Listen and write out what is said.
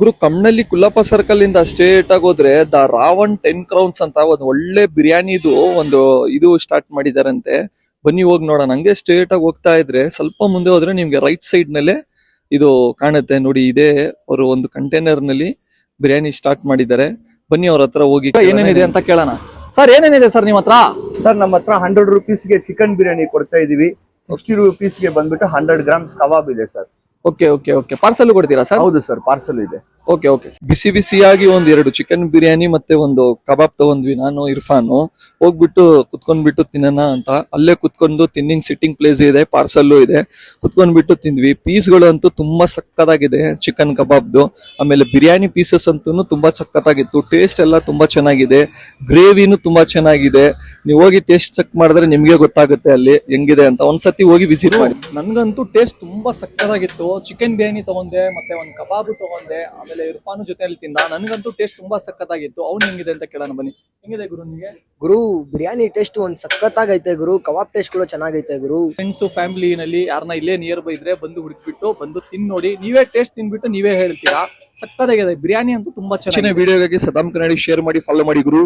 ಗುರು Kammanahalli ಕುಲ್ಲಪ್ಪ circle ಇಂದ straight ಆಗಿ ಹೋದ್ರೆ ದ ರಾವಣ್ 10 ಕ್ರೌನ್ಸ್ ಅಂತ ಒಂದು ಒಳ್ಳೆ ಬಿರಿಯಾನಿದು ಒಂದು ಇದು ಸ್ಟಾರ್ಟ್ ಮಾಡಿದಾರಂತೆ. ಬನ್ನಿ ಹೋಗಿ ನೋಡೋಣ. ಹಂಗೆ ಸ್ಟ್ರೇಟ್ ಆಗಿ ಹೋಗ್ತಾ ಇದ್ರೆ ಸ್ವಲ್ಪ ಮುಂದೆ ಹೋದ್ರೆ ನಿಮ್ಗೆ ರೈಟ್ ಸೈಡ್ ನಲ್ಲೇ ಇದು ಕಾಣುತ್ತೆ ನೋಡಿ. ಇದೇ ಅವರು ಒಂದು ಕಂಟೈನರ್ ನಲ್ಲಿ ಬಿರಿಯಾನಿ ಸ್ಟಾರ್ಟ್ ಮಾಡಿದ್ದಾರೆ. ಬನ್ನಿ ಅವ್ರ ಹತ್ರ ಹೋಗಿ ಏನೇನಿದೆ ಅಂತ ಕೇಳೋಣ. ಸರ್ ಏನೇನಿದೆ ಸರ್ ನಿಮ್ಮ ಹತ್ರ? ಸರ್ ನಮ್ಮ ಹತ್ರ 100 rupeesಗೆ ಚಿಕನ್ ಬಿರಿಯಾನಿ ಕೊಡ್ತಾ ಇದೀವಿ. 60 rupeesಗೆ ಬಂದ್ಬಿಟ್ಟು 100 grams ಕಬಾಬ್ ಇದೆ sir. Okay okay okay. Parcel ಕೊಡ್ತೀರಾ ಸರ್? ಹೌದು ಸರ್, ಪಾರ್ಸಲ್ ಇದೆ. Okay okay. ಬಿಸಿ ಬಿಸಿಯಾಗಿ ಒಂದ್ 2 ಚಿಕನ್ ಬಿರಿಯಾನಿ ಮತ್ತೆ ಒಂದು ಕಬಾಬ್ ತಗೊಂಡ್ವಿ. ನಾನು ಇರ್ಫಾನು ಹೋಗ್ಬಿಟ್ಟು ಕುತ್ಕೊಂಡ್ಬಿಟ್ಟು ತಿನ್ನೋಣ ಅಂತ ಅಲ್ಲೇ ಕುತ್ಕೊಂಡು ತಿನ್ನಿಂಗ್ ಸಿಟ್ಟಿಂಗ್ ಪ್ಲೇಸ್ ಇದೆ, ಪಾರ್ಸಲ್ ಇದೆ. ಕುತ್ಕೊಂಡ್ಬಿಟ್ಟು ತಿಂದ್ವಿ. ಪೀಸ್ಗಳು ಅಂತೂ ತುಂಬಾ ಸಕ್ಕತ್ತಾಗಿದೆ ಚಿಕನ್ ಕಬಾಬ್ದು. ಆಮೇಲೆ ಬಿರಿಯಾನಿ ಪೀಸಸ್ ಅಂತೂ ತುಂಬಾ ಸಕ್ಕತ್ತಾಗಿತ್ತು. ಟೇಸ್ಟ್ ಎಲ್ಲ ತುಂಬಾ ಚೆನ್ನಾಗಿದೆ. ಗ್ರೇವಿನೂ ತುಂಬಾ ಚೆನ್ನಾಗಿದೆ. ನೀವು ಹೋಗಿ ಟೇಸ್ಟ್ ಚೆಕ್ ಮಾಡಿದ್ರೆ ನಿಮ್ಗೆ ಗೊತ್ತಾಗುತ್ತೆ ಅಲ್ಲಿ ಹೆಂಗಿದೆ ಅಂತ. ಒಂದ್ಸತಿ ಹೋಗಿ ವಿಸಿಟ್ ಮಾಡಿ. ನನ್ಗಂತೂ ಟೇಸ್ಟ್ ತುಂಬಾ ಸಕ್ಕತ್ತಾಗಿತ್ತು. ಚಿಕನ್ ಬಿರಿಯಾನಿ ತಗೊಂಡೆ ಮತ್ತೆ ಒಂದು ಕಬಾಬು ತಗೊಂಡೆ. ಆಮೇಲೆ ಇರ್ಫಾನು ಜೊತೆಯಲ್ಲಿ ತಿಂದ. ನನ್ಗಂತೂ ಟೇಸ್ಟ್ ತುಂಬಾ ಸಕ್ಕತ್ತಾಗಿತ್ತು. ಅವ್ನು ಹೆಂಗಿದೆ ಅಂತ ಕೇಳೋಣ ಬನ್ನಿ. ಹೆಂಗಿದೆ ಗುರು ನಿಮ್ಗೆ? ಗುರು ಬಿರಿಯಾನಿ ಟೇಸ್ಟ್ ಒಂದ್ ಸಖತ್ತಾಗೈತೆ ಗುರು. ಕಬಾಬ್ ಟೇಸ್ಟ್ ಕೂಡ ಚೆನ್ನಾಗೈತೆ ಗುರು. ಫ್ರೆಂಡ್ಸ್ ಫ್ಯಾಮಿಲಿನಲ್ಲಿ ಯಾರನ್ನ ಇಲ್ಲೇ ನಿಯರ್ ಬೈ ಇದ್ರೆ ಬಂದು ಹುಡುಕ್ಬಿಟ್ಟು ಬಂದು ತಿನ್ ನೋಡಿ. ನೀವೇ ಟೇಸ್ಟ್ ತಿನ್ಬಿಟ್ಟು ನೀವೇ ಹೇಳ್ತೀರಾ. ಸಕ್ಕತ್ತಾಗಿದೆ ಬಿರಿಯಾನಿ ಅಂತೂ ತುಂಬಾ ಚೆನ್ನಾಗಿದೆ. ವಿಡಿಯೋಗಾಗಿ ಸದಾಮ್ ಕನ್ನಡಿ ಶೇರ್ ಮಾಡಿ, ಫಾಲೋ ಮಾಡಿ ಗುರು.